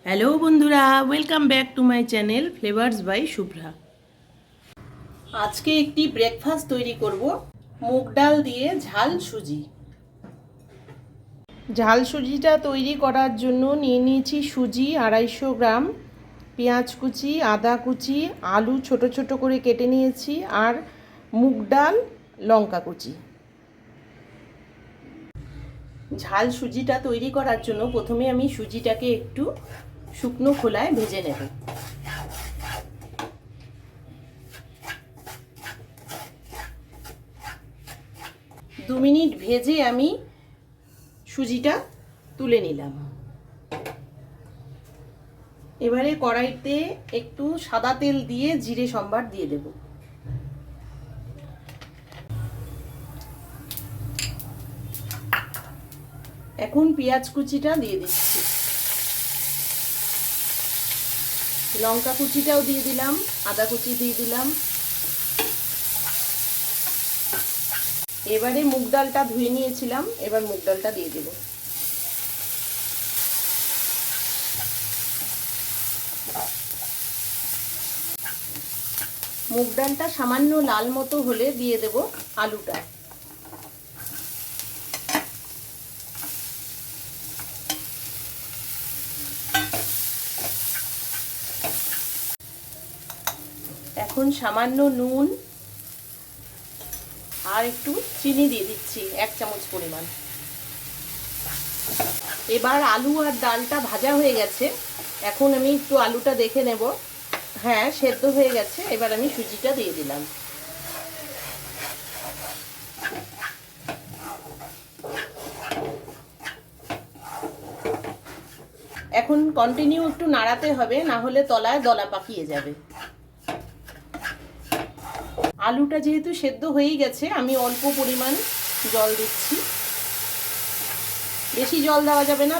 Hello বন্ধুরা, welcome back to my channel flavours by Shubhra. আজকে একটি ব্রেকফাস্ট তৈরি করব, মুগ ডাল দিয়ে ঝাল সুজি। ঝাল সুজিটা তৈরি করার জন্য নিয়ে নিয়েছি সুজি 250 গ্রাম, পেঁয়াজ কুচি, আদা কুচি, আলু ছোট ছোট করে কেটে নিয়েছি, আর মুগ ডাল, লঙ্কা কুচি। ঝাল সুজিটা তৈরি করার জন্য প্রথমে আমি সুজিটাকে একটু শুকনো খোলায় ভেজে নেব। দু মিনিট ভেজে আমি সুজিটা তুলে নিলাম। এবারে কড়াইতে একটু সাদা তেল দিয়ে জিরে সম্বার দিয়ে দেব। এখন পেঁয়াজ কুচিটা দিয়ে দিচ্ছি, লঙ্কা কুচিটাও দিয়ে দিলাম, আদা কুচি দিয়ে দিলাম। এবারে মুগ ডালটা ধুয়ে নিয়েছিলাম, এবার মুগ ডালটা দিয়ে দেব। মুগ ডালটা সামান্য লাল মতো হলে দিয়ে দেব আলুটা। এখন সামান্য নুন আর একটু চিনি দিয়ে দিচ্ছি, 1 চামচ পরিমাণ। এবার আলু আর ডালটা ভাজা হয়ে গেছে, এখন আমি একটু আলুটা দেখে নেব। হ্যাঁ, সেদ্ধ হয়ে গেছে। এবার আমি সুজিটা দিয়ে দিলাম। এখন কন্টিনিউ একটু নাড়াতে হবে, না হলে তলায় দলা পাকিয়ে যাবে। আলুটা যেহেতু সেদ্ধ হয়েই গেছে, আমি অল্প পরিমাণ জল দিচ্ছি। বেশি জল দেওয়া যাবে না,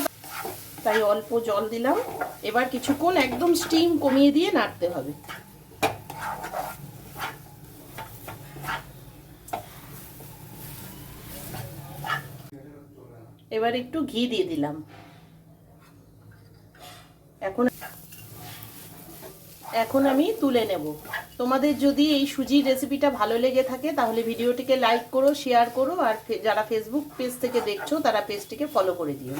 তাই অল্প জল দিলাম। এবার কিছুক্ষণ একদম স্টিম কমিয়ে দিয়ে নাড়তে হবে। এবার একটু ঘি দিয়ে দিলাম। এখন আমি তুলে নেব। তোমাদের যদি এই সুজির রেসিপিটা ভালো লেগে থাকে তাহলে ভিডিওটিকে লাইক করো, শেয়ার করো, আর যারা ফেসবুক পেজ থেকে দেখছো তারা পেজটিকে ফলো করে দিও।